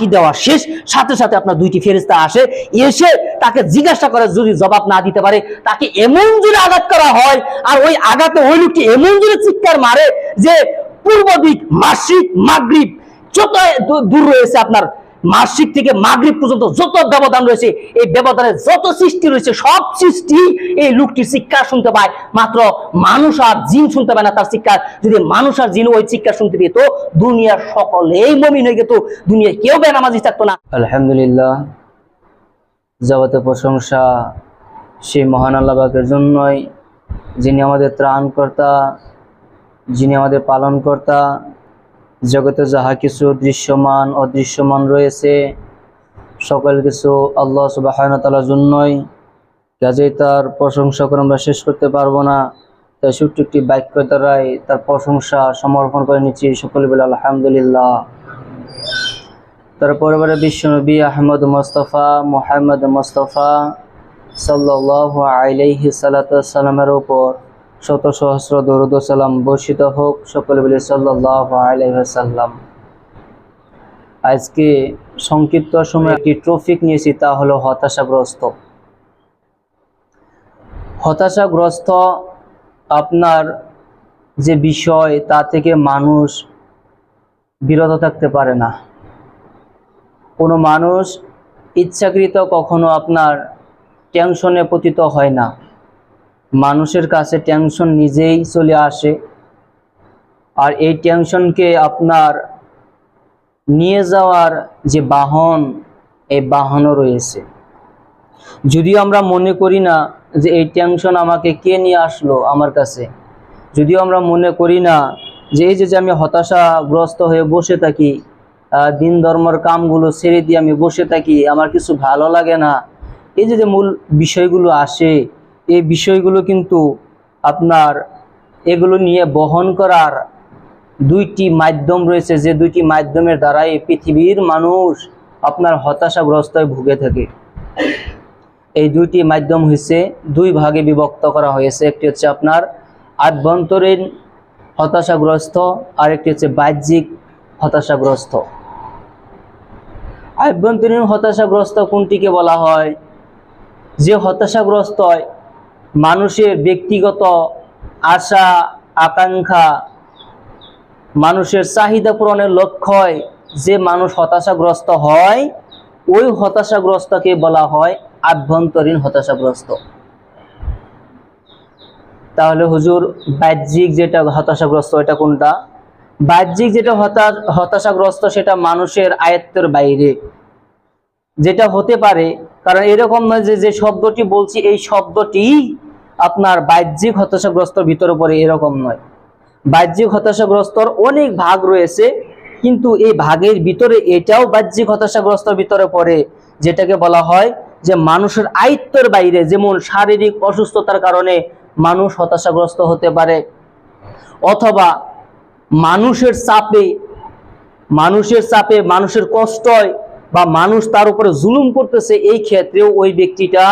ফাঁকি দেওয়া শেষ, সাথে সাথে আপনার দুইটি ফেরেশতা আসে, এসে তাকে জিজ্ঞাসা করে, যদি জবাব না দিতে পারে তাকে এমন জোরে আঘাত করা হয়, আর ওই আঘাতে ওই লোকটি এমন জোরে চিৎকার মারে যে পূর্ব দিক মাসিক মাগরিব যত দূর রয়েছে, আপনার মাসিক থেকে মাগরিব পর্যন্ত যত ব্যবধান রয়েছে, এই ব্যবধানে যত সৃষ্টি রয়েছে সব সৃষ্টি এই লোকটির চিৎকার শুনতে পায়। মাত্র মানুষ আর জিন শুনতে পায় না তার চিৎকার। যদি মানুষ আর জিন ওই চিৎকার শুনতে পেত, দুনিয়ার সকলেই মুমিন হয়ে যেত, দুনিয়ায় কেউ বেনামাজি থাকতো না। আলহামদুলিল্লাহ, যাবতীয় প্রশংসা সেই মহান আল্লাহ পাকের জন্যই, যিনি আমাদের ত্রাণকর্তা, যিনি আমাদের পালনকর্তা। জগতে যাহা কিছু দৃশ্যমান অদৃশ্যমান রয়েছে সকল কিছু আল্লাহ সুবহানাহু ওয়া তাআলার জন্যই, কাজেই তার প্রশংসা করে আমরা শেষ করতে পারবো না। তাই ছোট্ট একটি বাক্য দ্বারাই তার প্রশংসা সমর্পণ করে নিচ্ছি, সকলে বলে আলহামদুলিল্লাহ। তারপরে বিশ্বনবী আহমদ মুস্তাফা মুহাম্মদ মুস্তাফা সাল্লাল্লাহু আলাইহি সাল্লামের উপর শত সহস্র দরুদ ও সালাম বর্ষিত হোক, সকলে বলে সাল্লাল্লাহু আলাইহি ওয়াসাল্লাম। আজকে সংক্ষিপ্ত সময়ে একটি টপিক নিয়েছি, তা হলো হতাশাগ্রস্ত। হতাশাগ্রস্ত আপনার যে বিষয়, তা থেকে মানুষ বিরত থাকতে পারে না। কোনো মানুষ ইচ্ছাকৃত কখনো আপনার টেনশনে পতিত হয় না। মানুষের কাছে টেনশন নিজেই চলে আসে, আর এই টেনশনকে আপনার নিয়ে যাওয়ার যে বাহন, এই বাহনও রয়েছে। যদিও আমরা মনে করি না যে এই টেনশন আমাকে কে নিয়ে আসলো আমার কাছে, যদিও আমরা মনে করি না যে এই যে আমি হতাশাগ্রস্ত হয়ে বসে থাকি, দিন ধর্মের কামগুলো ছেড়ে দিয়ে আমি বসে থাকি, আমার কিছু ভালো লাগে না, এই যে মূল বিষয়গুলো আসে, এই বিষয়গুলো কিন্তু আপনার এগুলো নিয়ে বহন করার দুইটি মাধ্যম রয়েছে, যে দুইটি মাধ্যমের দ্বারাই পৃথিবীর মানুষ আপনার হতাশাগ্রস্ত হয়ে ভুগে থাকে। এই দুইটি মাধ্যম হচ্ছে দুই ভাগে বিভক্ত করা হয়েছে। একটি হচ্ছে আপনার আভ্যন্তরীণ হতাশাগ্রস্ত, আর একটি হচ্ছে বাহ্যিক হতাশাগ্রস্ত। আভ্যন্তরীণ হতাশাগ্রস্ত কোনটিকে বলা হয়? যে হতাশাগ্রস্ত মানুষের ব্যক্তিগত আশা আকাঙ্ক্ষা, মানুষের চাহিদা পূরণের লক্ষ্যয় যে মানুষ হতাশাগ্রস্ত হয়, ওই হতাশাগ্রস্তকে বলা হয় আভ্যন্তরীণ হতাশাগ্রস্ত। তাহলে হুজুর, বাহ্যিক যেটা হতাশাগ্রস্ত এটা কোনটা? বাহ্যিক যেটা হতাশাগ্রস্ত সেটা মানুষের আয়ত্তের বাইরে, যেটা হতে পারে। কারণ এরকম নয় যে শব্দটি বলছি এই শব্দটি আপনার বাহ্যিক হতাশাগ্রস্তর ভিতরে পড়ে, এরকম নয়। বাহ্যিক হতাশাগ্রস্তর অনেক ভাগ রয়েছে, কিন্তু এই ভাগের ভিতরে এটাও বাহ্যিক হতাশাগ্রস্তর ভিতরে পড়ে, যেটাকে বলা হয় যে মানুষের আয়ত্তের বাইরে। যেমন শারীরিক অসুস্থতার কারণে মানুষ হতাশাগ্রস্ত হতে পারে, অথবা মানুষের চাপে মানুষের কষ্টয় বা মানুষ তার উপরে জুলুম করতেছে, এই ক্ষেত্রেও ওই ব্যক্তিটা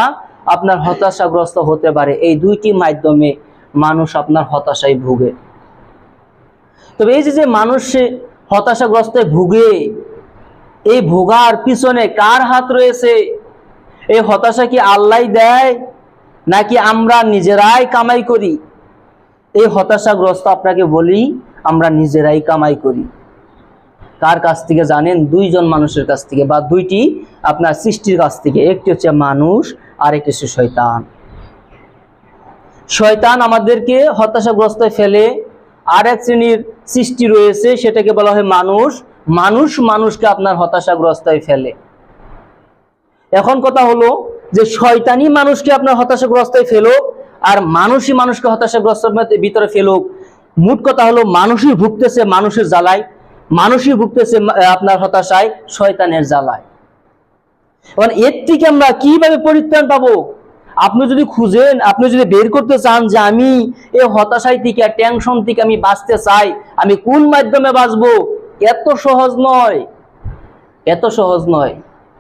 আপনার হতাশাগ্রস্ত হতে পারে। এই দুইটি মাধ্যমে মানুষ আপনার হতাশায় ভুগে। তবে এই যে মানুষ হতাশাগ্রস্ত ভুগে, এই ভোগার পিছনে কার হাত রয়েছে? এই হতাশা কি আল্লাহ দেয়, নাকি আমরা নিজেরাই কামাই করি? এই হতাশাগ্রস্ত আপনাকে বলি, আমরা নিজেরাই কামাই করি। কার কাছ থেকে জানেন? দুইজন মানুষের কাছ থেকে, বা দুইটি আপনার সৃষ্টির কাছ থেকে। একটি হচ্ছে মানুষ, আর একটি হচ্ছে শয়তান। শয়তান আমাদেরকে হতাশাগ্রস্ত ফেলে। আর এক শ্রেণীর সৃষ্টি রয়েছে, সেটাকে বলা হয় মানুষ। মানুষকে আপনার হতাশাগ্রস্ত ফেলে। এখন কথা হলো যে শয়তানি মানুষকে আপনার হতাশাগ্রস্ত ফেলুক, আর মানুষই মানুষকে হতাশাগ্রস্তের ভিতরে ফেলুক, মোট কথা হলো মানুষই ভুগতেছে মানুষের জ্বালায়, মানুষই ভুগতেছে আপনার হতাশায়, শয়তানের জ্বালায়। এখন এর থেকে আমরা কিভাবে পরিত্রাণ পাবো? আপনি যদি খুঁজেন, আপনি যদি বের করতে চান যে আমি এই হতাশায় থেকে, টেনশন থেকে আমি বাঁচতে চাই, আমি কোন মাধ্যমে বাঁচবো, এত সহজ নয়, এত সহজ নয়।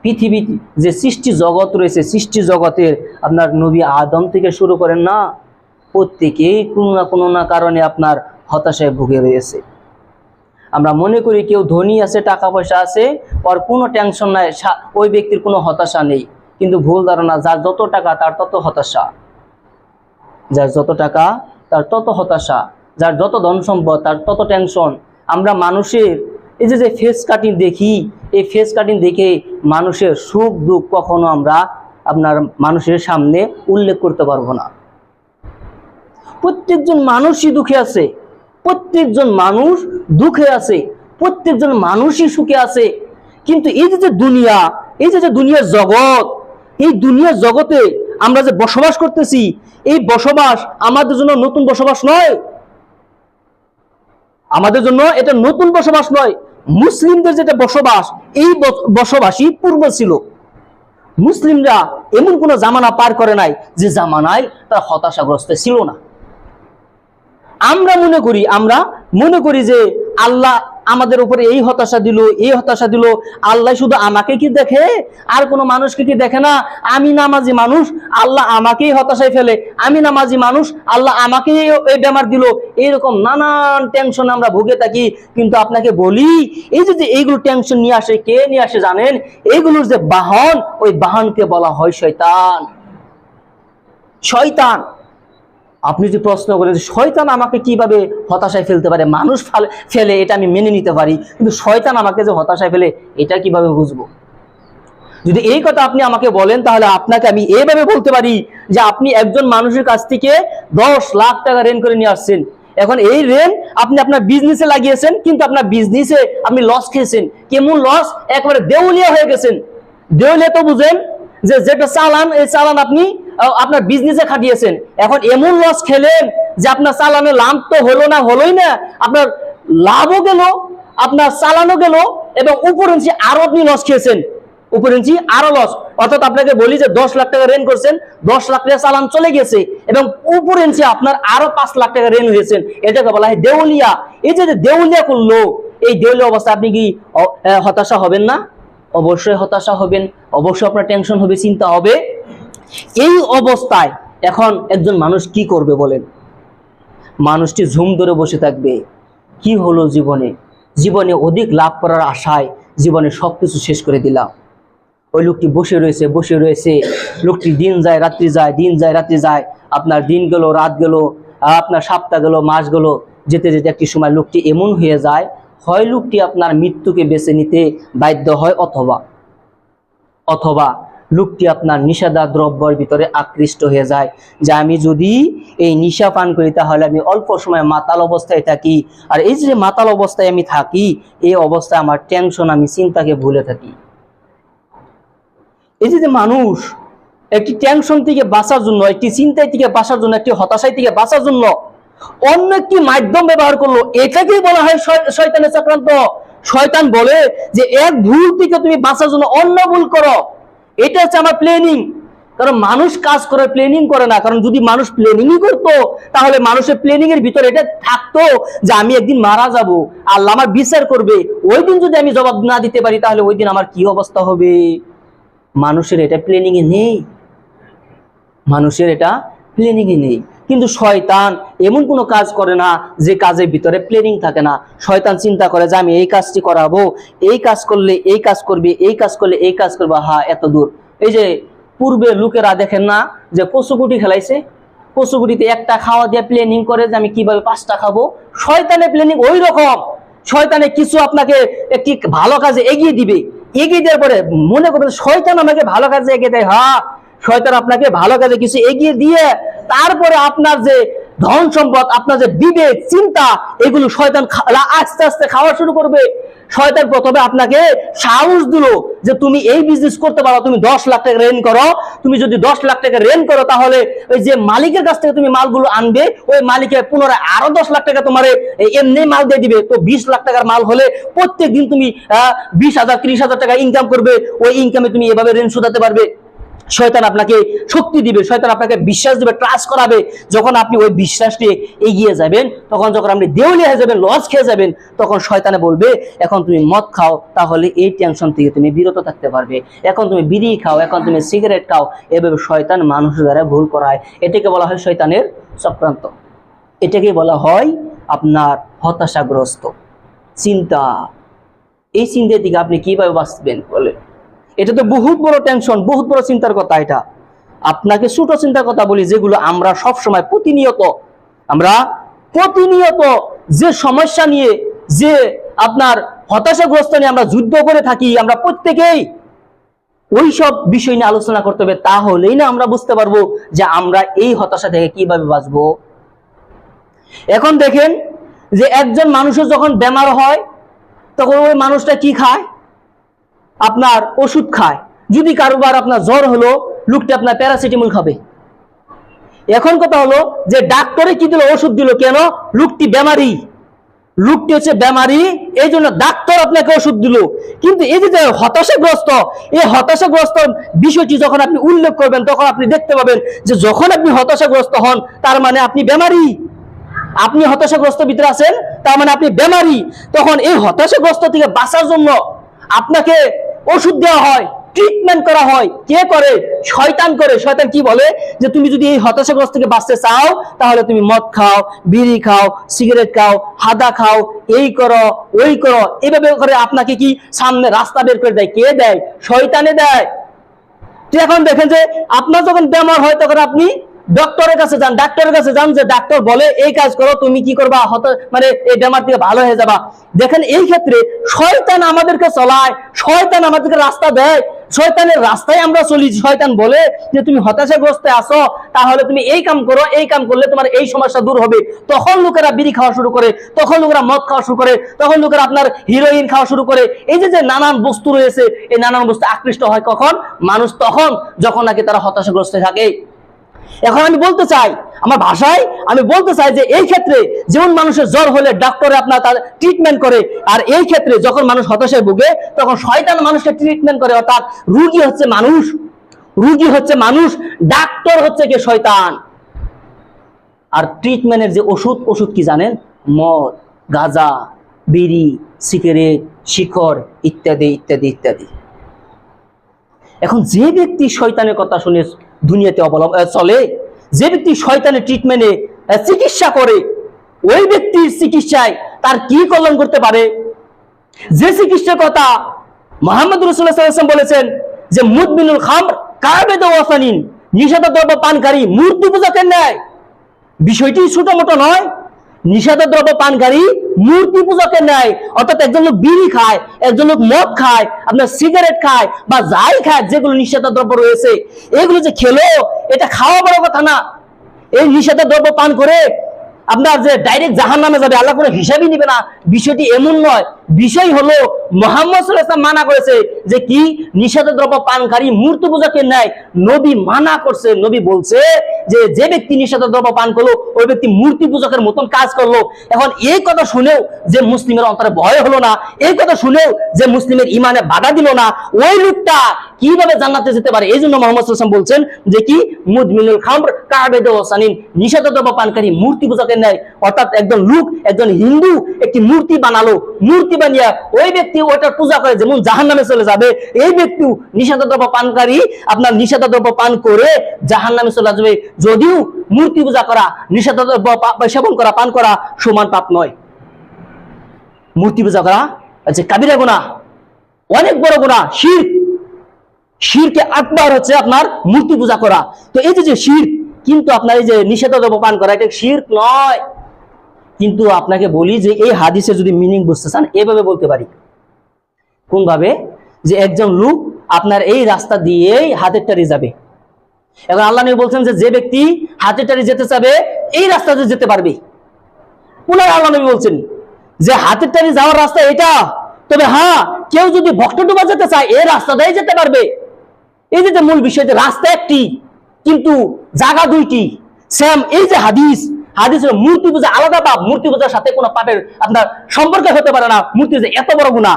পৃথিবী যে সৃষ্টি জগৎ রয়েছে, সৃষ্টি জগতের আপনার নবী আদম থেকে শুরু করেন না, প্রত্যেকেই কোনো না কারণে আপনার হতাশায় ভুগে রয়েছে। আমরা মনে করি কেউ ধনী আছে, টাকা পয়সা আছে, ওর কোনো টেনশন নাই, ওই ব্যক্তির কোনো হতাশা নেই। কিন্তু ভুল ধারণা, যার যত টাকা তার তত হতাশা, যার যত টাকা তার তত হতাশা, যার যত ধন সম্পদ তার তত টেনশন। আমরা মানুষের এই যে ফেস কাটিং দেখি, এই ফেস কাটিং দেখে মানুষের সুখ দুঃখ কখনো আমরা আপনার মানুষের সামনে উল্লেখ করতে পারবো না। প্রত্যেকজন মানুষই দুঃখে আছে, প্রত্যেকজন মানুষ দুঃখে আছে, প্রত্যেকজন মানুষই সুখে আছে। কিন্তু এই যে দুনিয়া, এই যে দুনিয়ার জগৎ, এই দুনিয়ার জগতে আমরা যে বসবাস করতেছি, এই বসবাস আমাদের জন্য নতুন বসবাস নয়, আমাদের জন্য এটা নতুন বসবাস নয়। মুসলিমদের যেটা বসবাস, এই বসবাসই পূর্ব ছিল। মুসলিমরা এমন কোন জামানা পার করে নাই যে জামানায় তারা হতাশাগ্রস্ত ছিল না। আমরা মনে করি যে আল্লাহ আমাদের উপরে এই হতাশা দিল, এই হতাশা দিল, আল্লাহ শুধু আমাকে কি দেখে, আর কোনো মানুষকে কি দেখে না? আমি নামাজি মানুষ, আল্লাহ আমাকেই হতাশায় ফেলে, আমি নামাজি মানুষ, আল্লাহ আমাকে এই বেমার দিল, এইরকম নানান টেনশন আমরা ভুগে থাকি। কিন্তু আপনাকে বলি, এই যে এইগুলো টেনশন নিয়ে আসে, কে নিয়ে আসে জানেন? এইগুলোর যে বাহন, ওই বাহনকে বলা হয় শয়তান। শয়তান। আপনি যে প্রশ্ন করেন শয়তান আমাকে কিভাবে হতাশায় ফেলতে পারে? মানুষ ফেলে এটা আমি মেনে নিতে পারি, কিন্তু শয়তান আমাকে যে হতাশায় ফেলে এটা কিভাবে বুঝবো? যদি এই কথা আপনি আমাকে বলেন, তাহলে আপনাকে আমি এইভাবে বলতে পারি যে আপনি একজন মানুষের কাছ থেকে 10 লাখ টাকা ঋণ করে নিয়ে আসছেন। এখন এই ঋণ আপনি আপনার বিজনেসে লাগিয়েছেন, কিন্তু আপনার বিজনেসে আপনি লস খেয়েছেন। কেমন লস? একেবারে দেউলিয়া হয়ে গেছেন। দেউলিয়া তো বুঝেন, যে যেটা চালান, এই চালান আপনি আপনার বিজনেসে খাটিয়েছেন। এখন এমন লস খেলেন যে আপনার চালানের লাভ তো হলোই না, আপনার লাভও গেল, আপনার চালানো গেল, এবং উপরেঞ্চি আরো আপনি লস খেয়েছেন, উপরেঞ্চি আরো লস। অর্থাৎ আপনাকে বলি যে 10 লাখ টাকা ঋণ করছেন, 10 লাখ টাকা চালান চলে গেছে, এবং উপরেঞ্চি আপনার আরো 5 লাখ টাকা ঋণ হয়েছেন। এটাকে বলা হয় দেউলিয়া। এই যে দেউলিয়া করলো, এই দেউলিয়া অবস্থা আপনি কি হতাশা হবেন না? অবশ্যই হতাশা হবেন, অবশ্যই আপনার টেনশন হবে, চিন্তা হবে। এই অবস্থায় এখন একজন মানুষ কি করবে বলেন? মানুষটি ঝুম ধরে বসে থাকবে। কি হলো জীবনে অধিক লাভ করার আশায় জীবনে সবকিছু শেষ করে দিলাম। ওই লোকটি বসে রয়েছে, লোকটি দিন যায় রাত্রি যায়, দিন যায় রাত্রি যায়, আপনার দিন গেল, রাত গেল, আপনার সপ্তাহ গেল, মাস গেল, যেতে যেতে একটি সময় লোকটি এমন হয়ে যায়, হয় লোকটি আপনার মৃত্যুকে বেছে নিতে বাধ্য হয়, অথবা লোকটি আপনার নিষেধা দ্রব্যের ভিতরে আকৃষ্ট হয়ে যায়, যে আমি যদি এই নিশা পান করি তাহলে আমি অল্প সময় মাতাল অবস্থায় থাকি, আর এই যে মাতাল অবস্থায় আমি থাকি, এই অবস্থায় আমার টেনশন, আমি চিন্তাকে ভুলে থাকি। এই যে মানুষ একটি টেনশন থেকে বাঁচার জন্য, একটি চিন্তায় থেকে বাঁচার জন্য, একটি হতাশায় থেকে বাঁচার জন্য অন্য একটি মাধ্যম ব্যবহার করলো, এটাকেই বলা হয় শয়তানের চক্রান্ত। শয়তান বলে যে এক ভুল থেকে তুমি বাঁচার জন্য অন্য ভুল করো, এটা হচ্ছে আমার প্ল্যানিং। কারণ মানুষ কাজ করে, প্ল্যানিং করে না। কারণ যদি মানুষ প্ল্যানিংই করতো, তাহলে মানুষের প্ল্যানিং এর ভিতরে এটা থাকতো যে আমি একদিন মারা যাব, আল্লাহ আমার বিচার করবে, ওই দিন যদি আমি জবাব না দিতে পারি তাহলে ওই দিন আমার কি অবস্থা হবে। মানুষের এটা প্ল্যানিং এ নেই, মানুষের এটা প্ল্যানিং এ নেই। কিন্তু শয়তান এমন কোনো কাজ করে না যে কাজের ভিতরে প্ল্যানিং থাকে না। শয়তান চিন্তা করে যে আমি এই কাজটি করাবো, এই কাজ করলে এই কাজ করবে, এই কাজ করলে এই কাজ করবে, হ্যাঁ এত দূর। এই যে পূর্বে লোকেরা দেখেন না যে কচুগুটি খেলাইছে, কচুগুটিতে একটা খাওয়া দিয়ে প্ল্যানিং করে যে আমি কিভাবে 5টা খাবো। শয়তানের প্ল্যানিং ওই রকম। শয়তানে কিছু আপনাকে একটি ভালো কাজে এগিয়ে দিবে, এগিয়ে দেওয়ার পরে মনে করবেন শয়তান আমাকে ভালো কাজে এগিয়ে দেয়। হ্যাঁ, শয়তান আপনাকে ভালো কাজে কিছু এগিয়ে দিয়ে তারপরে আপনার যে ধন সম্পদ, আপনার যে বিবেক চিন্তা, এগুলো শয়তান আস্তে আস্তে খাওয়া শুরু করবে। শয়তান প্রথমে আপনাকে সাহস দিল যে তুমি এই বিজনেস করতে পারো, তুমি 10 লাখ টাকা ঋণ করো। তুমি যদি 10 লাখ টাকা ঋণ করো তাহলে ওই যে মালিকের কাছ থেকে তুমি মালগুলো আনবে, ওই মালিকে পুনরায় আরো 10 লাখ টাকা তোমার এমনি মাল দিয়ে দিবে। তো 20 লাখ টাকার মাল হলে প্রত্যেকদিন তুমি 20,000 30,000 টাকা ইনকাম করবে। ওই ইনকামে তুমি এভাবে ঋণ শোধাতে পারবে। শয়তান আপনাকে শক্তি দিবে, শয়তান আপনাকে বিশ্বাস দিবে, ট্রাস্ট করাবে। যখন আপনি ওই বিশ্বাস নিয়ে এগিয়ে যাবেন, তখন যখন আপনি দেউলিয়া হয়ে যাবেন, লস খেয়ে যাবেন, তখন শয়তানে বলবে এখন তুমি মদ খাও, তাহলে এই টেনশন থেকে তুমি বিরত থাকতে পারবে। এখন তুমি বিড়ি খাও, এখন তুমি সিগারেট খাও। এভাবে শয়তান মানুষের দ্বারা ভুল করায়। এটাকে বলা হয় শয়তানের চক্রান্ত। এটাকে বলা হয় আপনার হতাশাগ্রস্ত, চিন্তা, এই চিন্তার দিকে আপনি কিভাবে বাঁচবেন বলে? এটা তো বহুত বড় টেনশন, বহুত বড় চিন্তার কথা। এটা আপনাকে ছোট চিন্তার কথা বলি, যেগুলো আমরা সব সময় প্রতিনিয়ত যে সমস্যা নিয়ে, যে আপনার হতাশাগ্রস্ত নিয়ে আমরা যুদ্ধ করে থাকি, আমরা প্রত্যেকেই ওই সব বিষয় নিয়ে আলোচনা করতে হবে। তাহলেই না আমরা বুঝতে পারবো যে আমরা এই হতাশা থেকে কিভাবে বাঁচবো। এখন দেখেন যে একজন মানুষের যখন বেমার হয় তখন ওই মানুষটা কি খায়? আপনার ওষুধ খায়। যদি কারোবার আপনার জ্বর হলো, লোকটা আপনার প্যারাসিটামল খাবে। এখন কথা হলো যে ডাক্তারে কি দিল? ওষুধ দিল। কেন? লোকটি হচ্ছে বেমারি, এই জন্য ডাক্তার আপনাকে ওষুধ দিল। কিন্তু এই যে হতাশাগ্রস্ত, এই হতাশাগ্রস্ত বিষয়টি যখন আপনি উল্লেখ করবেন, তখন আপনি দেখতে পাবেন যে যখন আপনি হতাশাগ্রস্ত হন, তার মানে আপনি বেমারি। আপনি হতাশাগ্রস্ত ভিতরে আছেন, তার মানে আপনি বেমারি। তখন এই হতাশাগ্রস্ত থেকে বাঁচার জন্য আপনাকে ওষুধ দেওয়া হয়, ট্রিটমেন্ট করা হয়। কে করে? শয়তান করে। শয়তান কি বলে? যে তুমি যদি এই হতাশাগ্রস্ত থেকে বাঁচতে চাও, তাহলে তুমি মদ খাও, বিড়ি খাও, সিগারেট খাও, হাদা খাও, এই করো, ওই করো। এভাবে করে আপনাকে কি সামনে রাস্তা বের করে দেয়। কে দেয়? শয়তানে দেয়। তো এখন দেখেন যে আপনার যখন বেমার হয়, তখন আপনি ডাক্তারের কাছে যান, যে ডাক্তার বলে এই কাজ করো, তুমি কি করবা? মানে এই বেমার থেকে ভালো হয়ে যাবা। দেখেন এই ক্ষেত্রে শয়তান আমাদেরকে চলায়, শয়তান আমাদেরকে রাস্তা দেয়, শয়তানের রাস্তায় আমরা চলি। শয়তান বলে যে তুমি হতাশাগ্রস্ত আছো, তাহলে তুমি এই কাম করো, এই কাম করলে তোমার এই সমস্যা দূর হবে। তখন লোকেরা বিড়ি খাওয়া শুরু করে, তখন লোকেরা মদ খাওয়া শুরু করে, তখন লোকেরা আপনার হিরোইন খাওয়া শুরু করে। এই যে নানান বস্তু রয়েছে, এই নানান বস্তু আকৃষ্ট হয় কখন? মানুষ তখন, যখন নাকি তারা হতাশাগ্রস্ত থাকে। এখন আমি বলতে চাই, আমার ভাষায় আমি বলতে চাই যে এই ক্ষেত্রে যেমন মানুষের জ্বর হলে ডাক্তারে আপনার তার ট্রিটমেন্ট করে, আর এই ক্ষেত্রে যখন মানুষ হতাশায় ভুগে, তখন শয়তান মানুষকে ট্রিটমেন্ট করে। অর্থাৎ রোগী হচ্ছে মানুষ, ডাক্তার হচ্ছে কি? শয়তান। আর ট্রিটমেন্টের যে ওষুধ কি জানেন? মদ, গাঁজা, বিড়ি, সিগারেট, শিকড়, ইত্যাদি ইত্যাদি ইত্যাদি। এখন যে ব্যক্তি শয়তানের কথা শুনে দুনিয়াতে চলে, যে ব্যক্তি শয়তানের ট্রিটমেন্টে চিকিৎসা করে, ওই ব্যক্তির চিকিৎসায় তার কি কল্যাণ করতে পারে? যে চিকিৎসার কথা মুহাম্মদ রাসূলুল্লাহ সাল্লাল্লাহু আলাইহি ওয়াসাল্লাম বলেছেন যে মুদমিনুল খামর কাবেদ ওয়াসানিন, নিষিদ্ধ দ্রব্য পানকারী মূর্তি পূজকের ন্যায়। বিষয়টি ছোট মোটো নয়। নিষিদ্ধ দ্রব্য পানকারী মূর্তি পূজকের ন্যায়। অর্থাৎ একজন লোক বিড়ি খায়, একজন লোক মদ খায়, আপনার সিগারেট খায়, বা যাই খায়, যেগুলো নিষিদ্ধ দ্রব্য রয়েছে, এগুলো যে খেলো, এটা খাওয়া বড় কথা না। এই নিষিদ্ধ দ্রব্য পান করে আপনার যে ডাইরেক্ট জাহান্নামে যাবে, আল্লাহ কোনো হিসাবই নিবে না। বিষয়টি এমন নয়। বিষয় হলো মুহাম্মদ সাল্লাল্লাহু আলাইহি ওয়াসাল্লাম মানা করেছে যে কি? নিষিদ্ধ দ্রব্য পানকারী মূর্তি পূজকের ন্যায়। নবী মানা করছে, নবী বলছে যে ব্যক্তি নিষিদ্ধ দ্রব্য পান করলো, ওই ব্যক্তি মূর্তি পূজকের মতন কাজ করলো। এখন এই কথা শুনেও যে মুসলিমের অন্তরে ভয় হলো না, এই কথা শুনেও যে মুসলিমের ইমানে বাধা দিল না, ওই লোকটা কিভাবে জান্নাতে যেতে পারে? এই জন্য মুহাম্মদ সাল্লাল্লাহু আলাইহি ওয়াসাল্লাম বলছেন যে কি? মুদমিনুল খামর কাবেদ ওয়াসানিন, নিষিদ্ধ দ্রব্য পানকারী মূর্তি পূজকের ন্যায়। অর্থাৎ একজন হিন্দু একটি মূর্তি বানালো, মূর্তি বানিয়ে ওই ব্যক্তি ওটার পূজা করে, যেমন জাহান্নামে চলে যাবে, এই ব্যক্তিও নিষিদ্ধ দ্রব্য পানকারী আপনার নিষিদ্ধ দ্রব্য পান করে জাহান্নামে চলে যাবে। যদিও মূর্তি পূজা করা, নিষিদ্ধ দ্রব্য সেবন করা, পান করা সমান পাপ নয়। মূর্তি পূজা করা হচ্ছে কাবিরা গুনাহ, অনেক বড় গুনাহ। শিরকে আকবার হচ্ছে আপনার মূর্তি পূজা করা। তো এই যে শিরক, কিন্তু আপনার এই যে নিষিদ্ধ দ্রব্য পান করা, এটা শিরক নয়। কিন্তু আপনাকে বলি যে এই হাদিসে যদি মিনিং বুঝতে চান, এভাবে বলতে পারি। কোন ভাবে? যে একজন লোক আপনার এই রাস্তা দিয়েই হাতের টারি যাবে। এখন আল্লাহ নবী বলছেন যে ব্যক্তি হাতের টারি যেতে চাবে, এই রাস্তা দিয়ে যেতে পারবে। পুনরায় আল্লাহ নবী বলছেন যে হাতের টারি যাওয়ার রাস্তা এটা, তবে হ্যাঁ, কেউ যদি ভক্তডুবা যেতে চায়, এই রাস্তা দিয়ে যেতে পারবে। এই যে মূল বিষয়, যে রাস্তা একটি কিন্তু জায়গা দুইটি। সেম এই যে হাদিসের মূর্তি পূজা আলাদা পাপ, মূর্তি পূজার সাথে কোনো পাপের আপনার সম্পর্ক হতে পারে না। মূর্তি পূজা এত বড় গুনাহ।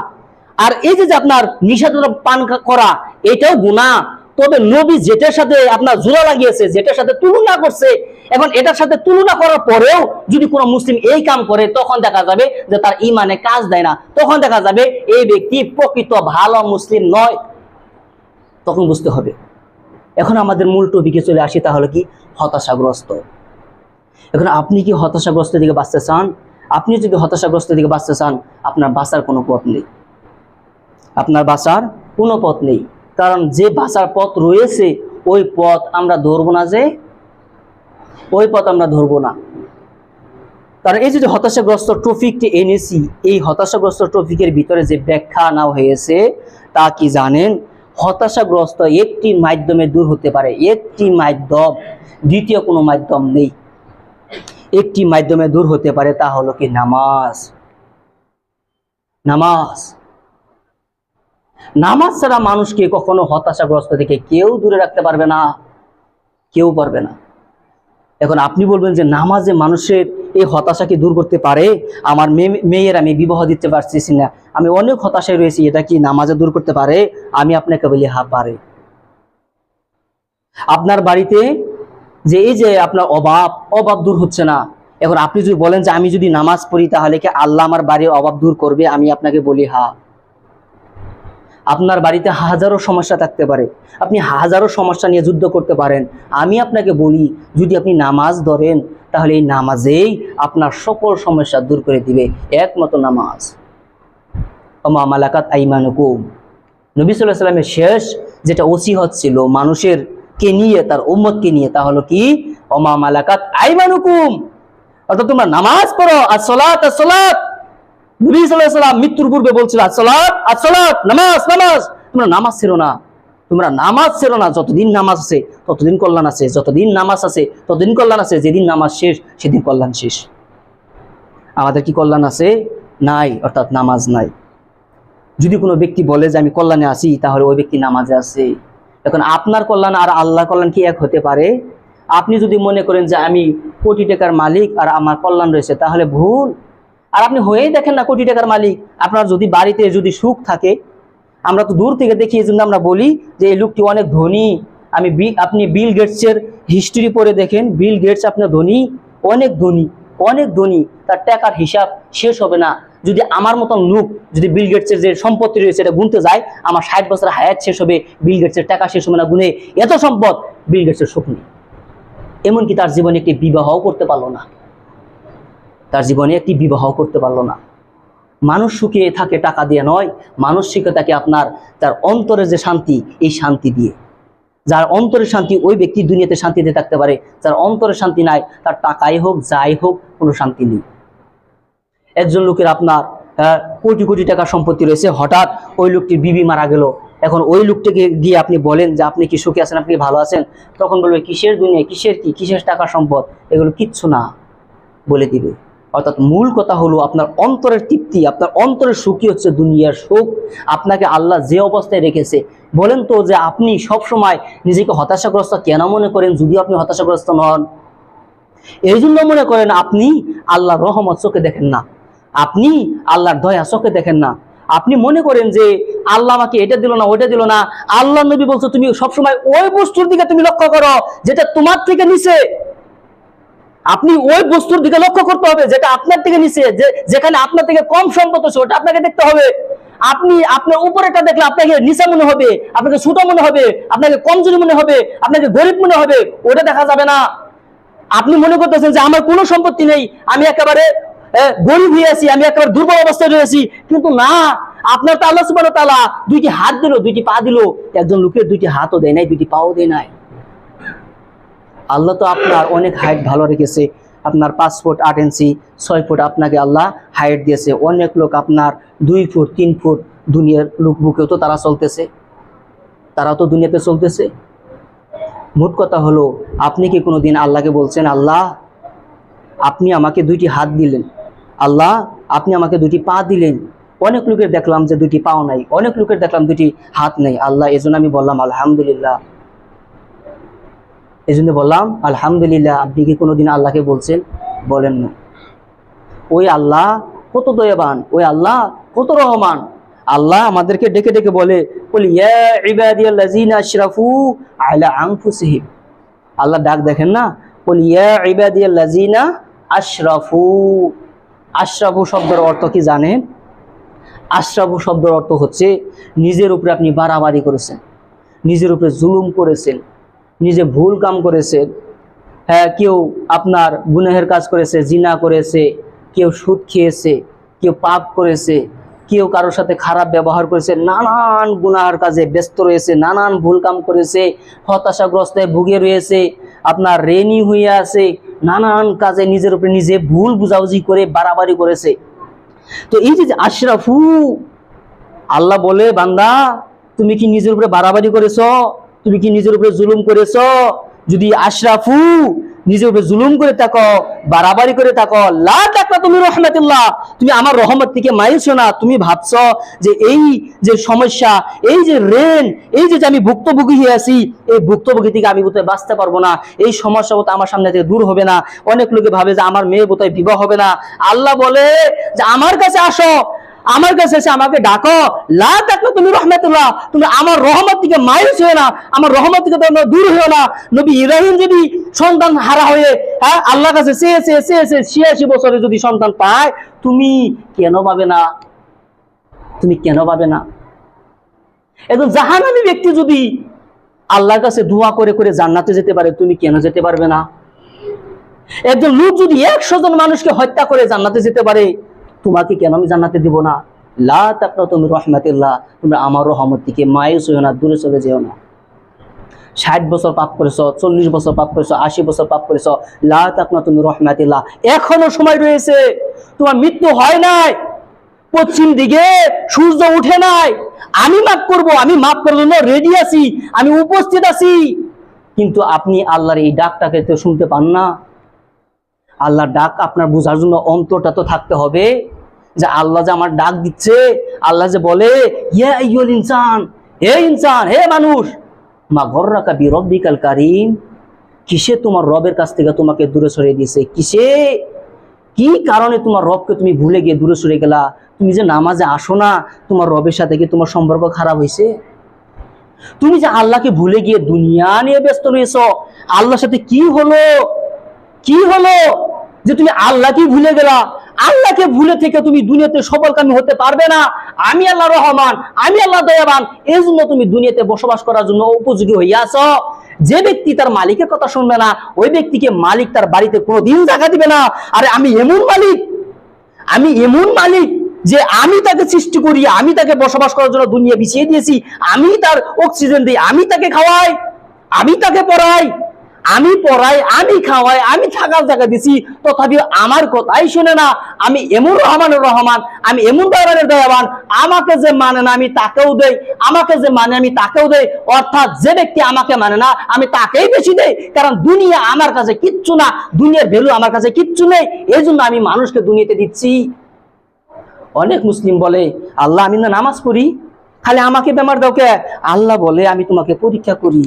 আর এই যে আপনার নিষিদ্ধ পান করা, এটাও গুনাহ। তবে নবী যেটার সাথে আপনার জোড়া লাগিয়েছে, যেটার সাথে তুলনা করছে, এখন এটার সাথে তুলনা করার পরেও যদি কোনো মুসলিম এই কাম করে, তখন দেখা যাবে যে তার ইমানে কাজ দেয় না। তখন দেখা যাবে এই ব্যক্তি প্রকৃত ভালো মুসলিম নয়। তখন বুঝতে হবে। এখন আমাদের মূল টপিকে চলে আসি, তাহলে কি? হতাশাগ্রস্ত। এখন আপনি কি হতাশাগ্রস্ত দিকে বাঁচতে চান, আপনি যদি হতাশাগ্রস্ত থেকে বাঁচতে চান, আপনার বাঁচার কোনো পথ নেই, আপনার বাঁচার কোনো পথ নেই। কারণ যে বাঁচার পথ রয়েছে ওই পথ আমরা ধরবো না, ওই পথ আমরা ধরবো না। কারণ এই যে হতাশাগ্রস্ত টপিকটি এনেছি, এই হতাশাগ্রস্ত টপিকের ভিতরে যে ব্যাখ্যা নেওয়া হয়েছে তা কি জানেন? হতাশাগ্রস্ত একটি মাধ্যমে দূর হতে পারে, একটি মাধ্যম, দ্বিতীয় কোনো মাধ্যম নেই। একটি মাধ্যমে দূর হতে পারে, তা হলো কি নামাজ। নামাজ নামাজ ছাড়া মানুষকে কখনো হতাশাগ্রস্ত থেকে কেউ দূরে রাখতে পারবে না, কেউ পারবে না। এখন আপনি বলবেন যে নামাজে মানুষের এই হতাশাকে দূর করতে পারে? আমার মেয়ের আমি বিবাহ দিতে পারতেছি না, আমি অনেক হতাশায় রয়েছি, এটা কি নামাজে দূর করতে পারে? আমি আপনাকে বলি হ্যাঁ পারে। আপনার বাড়িতে যে এই যে আপনার অভাব দূর হচ্ছে না, এখন আপনি যদি বলেন যে আমি যদি নামাজ পড়ি তাহলে কি আল্লাহ আমার বাড়ির অভাব দূর করবে? আমি আপনাকে বলি হ্যাঁ। আপনার বাড়িতে হাজারো সমস্যা থাকতে পারে, আপনি হাজারো সমস্যা নিয়ে যুদ্ধ করতে পারেন, আমি আপনাকে বলি যদি আপনি নামাজ ধরেন তাহলে এই নামাজেই আপনার সকল সমস্যা দূর করে দিবে, একমাত্র নামাজ। ওমা মালাকাত আইমানুকুম, নবী সাল্লাল্লাহু আলাইহি ওয়াসাল্লামের শেষ যেটা ওসিয়ত ছিল মানুষের কে নিয়ে, তার উম্মতকে নিয়ে, তা হলো কি ওমা মালাকাত আইমানুকুম, অর্থাৎ তোমরা নামাজ পড়ো। আসসালাত আসসালাত, নবী সাল্লাল্লাহু আলাইহি ওয়াসাল্লাম মৃত্যুর পূর্বে বলছিল আসসালাত আসসালাত, নামাজ নামাজ, তোমরা নামাজ ছেড়ো না, তোমরা নামাজ ছেড়ো না। যতদিন নামাজ আছে ততদিন কল্যাণ আছে, যতদিন নামাজ আছে ততদিন কল্যাণ আছে, যেদিন নামাজ শেষ সেদিন কল্যাণ শেষ। আমাদের কি কল্যাণ আছে? নাই, অর্থাৎ নামাজ নাই। যদি কোনো ব্যক্তি বলে যে আমি কল্যাণে আছি, তাহলে ওই ব্যক্তি নামাজে আছে। এখন আপনার কল্যাণ আর আল্লাহর কল্যাণ কি এক হতে পারে? আপনি যদি মনে করেন যে আমি কোটি টাকার মালিক আর আমার কল্যাণ রয়েছে, তাহলে ভুল। আর আপনি হয়েই দেখেন না কোটি টাকার মালিক। আপনার যদি বাড়িতে যদি সুখ থাকে, আমরা তো দূর থেকে দেখি, এই জন্য আমরা বলি যে এই লোকটি অনেক ধনী। আপনি বিল গেটসের হিস্ট্রি পড়ে দেখেন, বিল গেটস আপনার ধনী, অনেক ধনী, অনেক ধনী, তার টাকার হিসাব শেষ হবে না। যদি আমার মতন লোক যদি বিল গেটসের যে সম্পত্তি রয়েছে এটা গুনতে যায়, আমার 60 বছর হায়াত শেষ হবে, বিল গেটসের টাকা শেষ হবে না গুনে, এত সম্পদ। বিল গেটসের সুখ নেই, এমনকি তার জীবনে একটি বিবাহও করতে পারলো না, তার জীবনে একটি বিবাহ করতে পারলো না। মানুষ সুখে থাকে টাকা দিয়ে নয়, মানুষ সুখে থাকে আপনার তার অন্তরের যে শান্তি, এই শান্তি দিয়ে। যার অন্তরের শান্তি, ওই ব্যক্তি দুনিয়াতে শান্তিতে থাকতে পারে। যার অন্তরের শান্তি নাই, তার টাকাই হোক যাই হোক কোনো শান্তি নেই। একজন লোকের আপনার কোটি কোটি টাকা সম্পত্তি রয়েছে, হঠাৎ ওই লোকটির বিবি মারা গেল। এখন ওই লোকটিকে গিয়ে আপনি বলেন যে আপনি কি সুখে আছেন, আপনি ভালো আছেন, তখন বলবে কিসের দুনিয়া, কিসের টাকা সম্পদ, এগুলো কিচ্ছু না বলে দিবে। অর্থাৎ মূল কথা হলো আপনার অন্তরের তৃপ্তি, আপনার অন্তরের সুখই হচ্ছে দুনিয়ার সুখ। আপনাকে আল্লাহ যে অবস্থায় রেখেছে, বলেন তো যে আপনি সব সময় নিজেকে হতাশাগ্রস্ত কেন মনে করেন? যদিও আপনি হতাশাগ্রস্ত নন, এই জন্য মনে করেন আপনি আল্লাহর রহমত চোখে দেখেন না, আপনি আল্লাহর দয়া চোখে দেখেন না। আপনি মনে করেন যে আল্লাহ আমাকে এটা দিল না, ওইটা দিল না। আল্লাহ নবী বলছে তুমি সবসময় ওই বস্তুর দিকে তুমি লক্ষ্য করো যেটা তোমার থেকে নিচে। আপনি ওই বস্তুর দিকে লক্ষ্য করতে হবে যেটা আপনার থেকে নিচে, যেখানে আপনার থেকে কম সম্পদ আছে ওটা আপনাকে দেখতে হবে। আপনি আপনার উপরেটা দেখলে আপনাকে নিচে মনে হবে, আপনাকে ছোট মনে হবে, আপনাকে কমজোরি মনে হবে, আপনাকে গরিব মনে হবে, ওটা দেখা যাবে না। আপনি মনে করতেছেন যে আমার কোনো সম্পত্তি নেই, আমি একেবারে গরিব হয়ে আছি, আমি একেবারে দুর্বল অবস্থায় রয়েছি, কিন্তু না, আপনার তো আল্লাহ সুবহানাহু ওয়া তাআলা দুইটি হাত দিল, দুইটি পা দিল। একজন লোকের দুইটি হাতও দেয় নাই, দুইটি পাও দেয় নাই। আল্লাহ তো আপনার অনেক হাইট ভালো রেখেছে, আপনার 5 ফুট 8 ইঞ্চি 6 ফুট আপনাকে আল্লাহ হাইট দিয়েছে। অনেক লোক আপনার 2 ফুট 3 ফুট, দুনিয়ার লোক বুকেও তো তারা চলতেছে, তারা তো দুনিয়াতে চলতেছে। মোট কথা হলো, আপনি কি কোনোদিন আল্লাহকে বলছেন আল্লাহ আপনি আমাকে দুইটি হাত দিলেন, আল্লাহ আপনি আমাকে দুইটি পা দিলেন? অনেক লোকের দেখলাম যে দুইটি পাও নাই, অনেক লোকের দেখলাম দুইটি হাত নেই। আল্লাহ এজন্য আমি বললাম আলহামদুলিল্লাহ, এজন্য বললাম আলহামদুলিল্লাহ। আপনি কি কোনোদিন আল্লাহকে বলছেন? বলেন না। ওই আল্লাহ কত দয়াবান, ওই আল্লাহ কত রহমান। আল্লাহ আমাদেরকে ডেকে ডেকে বলে, কুল ইয়া ইবাদিয়াল্লাযিনা আশরাফু আলা আনফুসিহিম। আল্লাহ ডাক দেখেন না, কুল ইয়া ইবাদিয়াল্লাযিনা আশরাফু। আশরাফু শব্দের অর্থ কি জানেন? আশরাফু শব্দের অর্থ হচ্ছে নিজের উপরে আপনি বাড়াবাড়ি করেছেন, নিজের উপরে জুলুম করেছেন, নিজে ভুল কাম করেছেন। হ্যাঁ, কেউ আপনার গুনাহের কাজ করেছে, জিনা করেছে, কেউ সুদ খেয়েছে, কেউ পাপ করেছে, কেউ কারোর সাথে খারাপ ব্যবহার করেছে, নানান গুনাহের কাজে ব্যস্ত রয়েছে, নানান ভুল কাম করেছে, হতাশাগ্রস্ত হয়ে ভুগে রয়েছে, আপনার রেনি হয়ে আছে, নানান কাজে নিজের উপরে নিজে ভুল বুঝাবুঝি করে বাড়াবাড়ি করেছে। তো এই যে আশরাফু, আল্লাহ বলে বান্দা তুমি কি নিজের উপরে বাড়াবাড়ি করেছ? তুমি কি নিজের উপরে জুলুম করেছ? যদি আশরাফু নিজের উপরে জুলুম করে থাকো, বাড়াবাড়ি করে থাকো, লা তাকনা তুমি রহমাতুল্লাহ, তুমি আমার রহমত থেকে মাইলছো না, তুমি ভাবছো যে এই যে সমস্যা, এই যে ঋণ, এই যে আমি ভুক্তভোগী হয়ে আছি, এই ভুক্তভোগী থেকে আমি বোধহয় বাঁচতে পারবো না, এই সমস্যা বোধহয় আমার সামনে থেকে দূর হবে না। অনেক লোকে ভাবে যে আমার মেয়ে বোধহয় বিবাহ হবে না। আল্লাহ বলে যে আমার কাছে আসো, আমার কাছে এসে আমাকে ডাকো, লা তাকনা তুমি রহমাতুল্লাহ, তুমি আমার রহমত থেকে মাইলস হয়ে না, আমার রহমত থেকে তোমরা দূর হয়েও না। নবী ইব্রাহিম যদি সন্তান হারা হয়ে আল্লাহর কাছে চেয়েছে 86 বছরে যদি সন্তান পায়, তুমি কেন পাবে না? তুমি কেন পাবে না? একজন জাহান্নামী ব্যক্তি যদি আল্লাহর কাছে দোয়া করে করে জান্নাতে যেতে পারে, তুমি কেন যেতে পারবে না? একজন লোক যদি 100 জন মানুষকে হত্যা করে জান্নাতে যেতে পারে, তোমাকে কেন আমি জান্নাতে দিব না? লা তাকনা তুমি রহমাতুল্লাহ, তুমি আমার রহমত থেকে মায়ুস হইও না, দূরে চলে যেও না। 60 বছর পাপ করেছ, 40 বছর পাপ করেছ, 80 বছর পাপ করেছ, লা তাকনা তুমি রহমাতুল্লাহ, এখনো সময় রয়েছে, তোমার মৃত্যু হয় নাই, পশ্চিম দিকে সূর্য উঠে নাই, আমি মাফ করব, আমি মাফ করার জন্য রেডি আছি, আমি উপস্থিত আছি। কিন্তু আপনি আল্লাহর এই ডাকটাকে তো শুনতে পান না। আল্লাহর ডাক আপনার বোঝার জন্য অন্তরটা তো থাকতে হবে, যে আল্লাহ যে আমার ডাক দিচ্ছে, আল্লাহ যে বলে ইয়া আইয়ুল ইনসান, হে ইনসান, হে মানুষ, মা গররাকা বিরব্বিকাল কারীম, কিসে তোমার রবের কাছ থেকে তোমাকে দূরে সরিয়ে দিয়েছে? কিসে, কি কারণে তোমার রবকে তুমি ভুলে গিয়ে দূরে সরে গেলা? তুমি যে নামাজে আসো না, তোমার রবের সাথে কি তোমার সম্পর্ক খারাপ হয়েছে? তুমি যে আল্লাহকে ভুলে গিয়ে দুনিয়া নিয়ে ব্যস্ত রয়েছ, আল্লাহর সাথে কি হলো, কি হলো যে তুমি আল্লাহকে ভুলে গেলা? আল্লাহকে ভুলে থেকে তুমি দুনিয়াতে সফলকামী হতে পারবে না। আমি আল্লাহ রহমান, আমি আল্লাহ দয়াবান, এই জন্য তুমি দুনিয়াতে বসবাস করার জন্য উপযোগী হইয়া আছো। যে ব্যক্তি তার মালিকের কথা শুনবে না, ওই ব্যক্তিকে মালিক তার বাড়িতে কোনোদিন জায়গা দিবে না। আরে আমি এমন মালিক, আমি এমন মালিক যে আমি তাকে সৃষ্টি করি, আমি তাকে বসবাস করার জন্য দুনিয়া বিছিয়ে দিয়েছি, আমি তার অক্সিজেন দিই, আমি তাকে খাওয়াই, আমি তাকে পড়াই, আমি পড়াই, আমি খাওয়াই, আমি থাকার জায়গা দিছি, তথাপি আমার কথাই শুনে না। আমি এমন রহমানের রহমান, আমি এমন দয়াবানের দয়াবান, আমাকে যে মানে না আমি তাকেও দেই, আমাকে যে মানে আমি তাকেও দেই। অর্থাৎ যে ব্যক্তি আমাকে মানে না, আমি তাকেই বেশি দেই, কারণ দুনিয়া আমার কাছে কিচ্ছু না, দুনিয়ার ভ্যালু আমার কাছে কিচ্ছু নেই, এই জন্য আমি মানুষকে দুনিয়াতে দিচ্ছি। অনেক মুসলিম বলে আল্লাহ আমি না নামাজ পড়ি, খালি আমাকে বেমার দাও কে? আল্লাহ বলে আমি তোমাকে পরীক্ষা করি।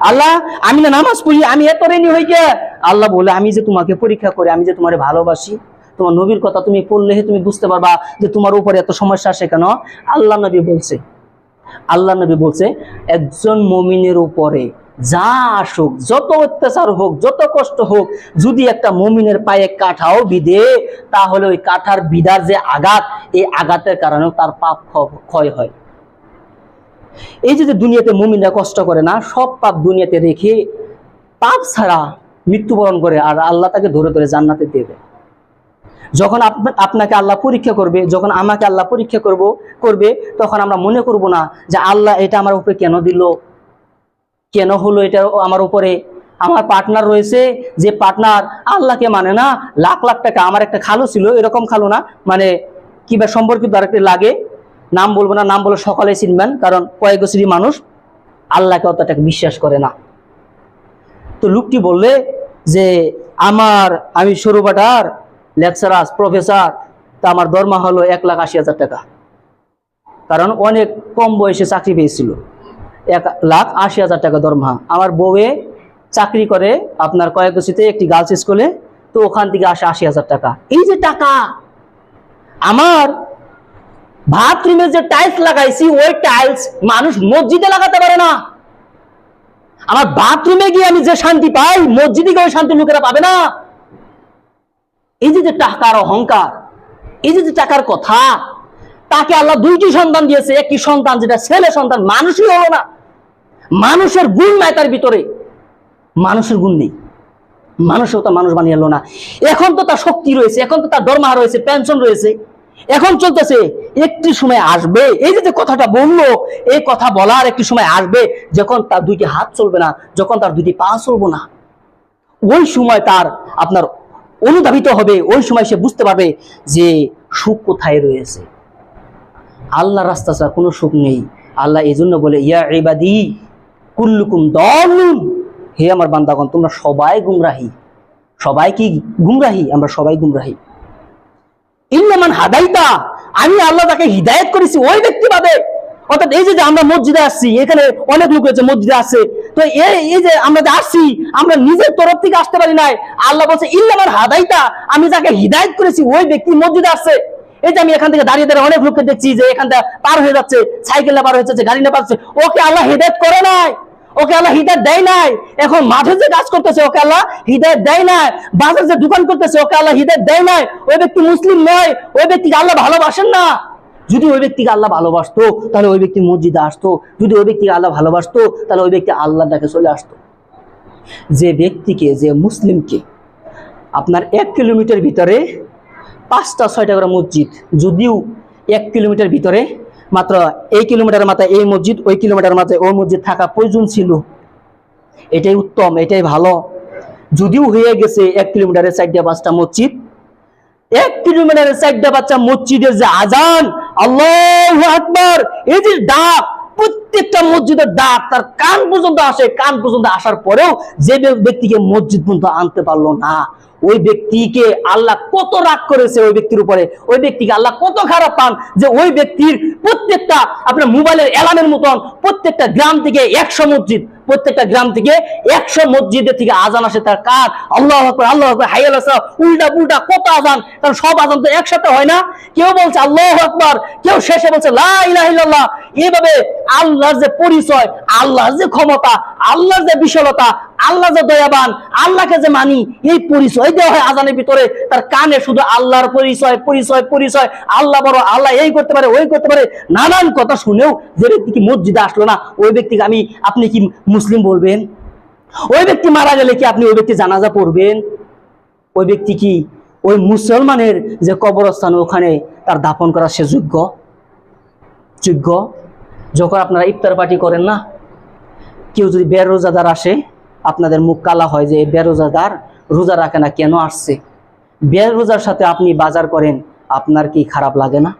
আল্লাহ আমি না নামাজ পড়ি, আমি এত রেনি হই কে? আল্লাহ বলে আমি যে তোমাকে পরীক্ষা করি, আমি যে তোমারে ভালোবাসি। তোমার নবীর কথা তুমি পড়লে তুমি বুঝতে পারবা যে তোমার উপরে এত সমস্যা আসে কেন। আল্লাহ নবী বলছে, আল্লাহ নবী বলছে একজন মুমিনের উপরে যা আসুক, যত অত্যাচার হোক, যত কষ্ট হোক, যদি একটা মুমিনের পায়ে কাঁঠাও বিধে, তাহলে ওই কাঁঠার বিধার যে আঘাত, এই আঘাতের কারণে তার পাপ ক্ষয় হয়। এই যে দুনিয়াতে মুমিনরা কষ্ট করে না, সব পাপ দুনিয়াতে রেখে পাপ ছাড়া মৃত্যুবরণ করে, আর আল্লাহ তাকে ধরে ধরে জান্নাতে দেবে। যখন আপনাকে আল্লাহ পরীক্ষা করবে, যখন আমাকে আল্লাহ পরীক্ষা করবে, তখন আমরা মনে করব না যে আল্লাহ এটা আমার উপরে কেন দিল, কেন হলো এটা আমার উপরে। আমার পার্টনার রয়েছে, যে পার্টনার আল্লাহকে মানে না, লাখ লাখ টাকা, আমার একটা খালু ছিল, এরকম খালু না, মানে কিবা সম্পর্কিত আরেকটা লাগে, নাম বলবো না, নাম বলে সকালে চিনবেন, কারণ কয়েক বছরই মানুষ, আল্লাহকে অতটা বিশ্বাস করে না। তো লোকটি বললে যে আমি সরুবাটার লেকচারার প্রফেসর, তা আমার দরমা হলো 1,80,000 টাকা, কারণ অনেক কম বয়সে চাকরি পেয়েছিল, 1,80,000 টাকা দরমা। আমার বউয়ে চাকরি করে আপনার কয়েকগছিতে একটি গার্লস স্কুলে, তো ওখান থেকে আসে 80,000 টাকা। এই যে টাকা, আমার বাথরুমে যে টাইলস লাগাইছি, ওই টাইলস মানুষ মসজিদে লাগাতে পারে না। আমার বাথরুমে গিয়ে আমি যে শান্তি পাই, মসজিদে গিয়ে ওই শান্তি লোকেরা পাবে না। এই যে টাকার অহংকার, এই যে টাকার কথা, তাকে আল্লাহ 2টি সন্তান দিয়েছে, একটি সন্তান যেটা ছেলে সন্তান, মানুষই হলো না, মানুষের গুণ নাই তার ভিতরে, মানুষের গুণ নেই। মানুষও তো মানুষ বানিয়ে এলো না। এখন তো তার শক্তি রয়েছে, এখন তো তার দরমা রয়েছে, পেনশন রয়েছে, এখন চলতেছে। একটি সময় আসবে, এই যে কথাটা বললো, এই কথা বলার একটি সময় আসবে যখন তার দুইটি হাত চলবে না, যখন তার দুইটি পা চলবে না। ওই সময় তার আপনার অনুধাবিত হবে, ওই সময় সে বুঝতে পারবে যে সুখ কোথায় রয়েছে। আল্লাহ রাস্তা ছাড়া কোনো সুখ নেই। আল্লাহ এই জন্য বলে, ইয়া ইবাদি কুল্লুকুম দাল্লুন, হে আমার বান্দাগণ তোমরা সবাই গুমরাহী। সবাই কি গুমরাহী? আমরা সবাই গুমরাহী। ইল্লামান হাদাইতা, আমি আল্লাহ তাকে হিদায়াত করেছি, ওই ব্যক্তি পাবে। অর্থাৎ এই যে আমরা মসজিদে আসছি, এখানে অনেক লোক রয়েছে মসজিদে আসছে, তো এই যে আমরা যে আসছি, আমরা নিজের তরফ থেকে আসতে পারি নাই। আল্লাহ বলছে ইল্লামান হাদাইতা, আমি যাকে হিদায়াত করেছি ওই ব্যক্তি মসজিদে আসছে। এই যে আমি এখান থেকে দাঁড়িয়ে দাঁড়িয়ে অনেক লোককে দেখছি যে এখান থেকে পার হয়ে যাচ্ছে, সাইকেল পার হয়ে যাচ্ছে, গাড়ি না পাচ্ছে, ওকে আল্লাহ হিদায়াত করে নাই, ওকে আল্লাহ হিদায়াত দেয় নাই। এখন মাঠে যে কাজ করতেছে ওকে আল্লাহ হিদায়াত দেয় নাই, বাজার যে দোকান করতেছে ওকে আল্লাহ হিদায়াত দেয় নাই। ওই ব্যক্তি মুসলিম নয়, ওই ব্যক্তিকে আল্লাহ ভালোবাসেন না। যদি ওই ব্যক্তিকে আল্লাহ ভালোবাসতো তাহলে ওই ব্যক্তি মসজিদে আসতো, যদি ওই ব্যক্তিকে আল্লাহ ভালোবাসতো তাহলে ওই ব্যক্তি আল্লাহর ডাকে চলে আসতো। যে ব্যক্তিকে, যে মুসলিমকে আপনার 1 কিলোমিটার ভিতরে 5টা 6টা করে মসজিদ, যদিও 1 কিলোমিটার ভিতরে মাত্র এই কিলোমিটারের মাথায় এই মসজিদ, ওই কিলোমিটারের মাথায় ওই মসজিদ থাকা প্রয়োজন ছিল, এটাই উত্তম, এটাই ভালো। যদিও হয়ে গেছে 1 কিলোমিটারে 4টা 5টা মসজিদ, 1 কিলোমিটারে 4টা 5টা মসজিদের যে আজান, আল্লাহু আকবার, এই যে ডাক, প্রত্যেকটা মসজিদের ডাক তার কান পর্যন্ত আসে। কান পর্যন্ত আসার পরেও যে ব্যক্তিকে মসজিদ পর্যন্ত আনতে পারলো না, ওই ব্যক্তিকে আল্লাহ কত রাগ করেছে ওই ব্যক্তির উপরে, ওই ব্যক্তিকে আল্লাহ কত খারাপ পান যে ওই ব্যক্তির প্রত্যেকটা আপনার মোবাইলের অ্যালার্মের মতন প্রত্যেকটা গ্রাম থেকে 100 মসজিদ, প্রত্যেকটা গ্রাম থেকে 100 মসজিদের থেকে আজান আসে তার কান। আল্লাহু আকবার, আল্লাহু আকবার, হাইয়া আলাস সালাহ, উল্টা পুল্টা কত আজান, কারণ সব আজান তো একসাথে হয় না। কেউ বলছে আল্লাহু আকবার, কেউ শেষে বলছে লা ইলাহা ইল্লাল্লাহ। এইভাবে আল্লাহর যে পরিচয়, আল্লাহর যে ক্ষমতা, আল্লাহর যে বিশালতা, আল্লাহ যে দয়াবান, আল্লাহকে যে মানি, এই পরিচয় দেওয়া হয় আজানের ভিতরে। তার কানে শুধু আল্লাহর পরিচয় পরিচয় পরিচয়, আল্লাহ বড়, আল্লাহ এই করতে পারে, ওই করতে পারে, নানান কথা শুনেও যে ব্যক্তি কি মসজিদে আসলো না, ওই ব্যক্তিকে আপনি কি মুসলিম বলবেন? ওই ব্যক্তি মারা গেলে কি আপনি ওই ব্যক্তি জানাজা পড়বেন? ওই ব্যক্তি কি ওই মুসলমানের যে কবরস্থান ওখানে তার দাফন করা সে যোগ্য? যখন আপনারা ইফতার পার্টি করেন না, কেউ যদি বেরোজাদার আসে, আপনাদের মুখ কালা হয় যে বেরোজাদার রোজা রাখে না, কেন আসছে? বেরোজার সাথে আপনি বাজার করেন, আপনার কি খারাপ লাগে না?